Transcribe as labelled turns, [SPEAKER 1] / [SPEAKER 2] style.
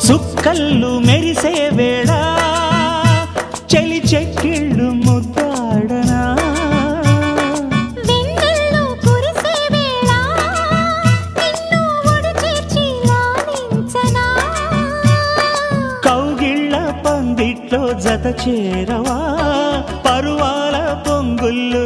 [SPEAKER 1] సుక్కల్లు మెరిసే వేళ చలి చెక్కిళ్ళు ముద్దాడనా
[SPEAKER 2] వెన్నెల్లో కురిసే వేళ నిన్ను ఒడి చేర్చి లాలించనా
[SPEAKER 1] కౌగిళ్ళ పందిట్లో జత చేరవా పరువాల పొంగుళ్ళు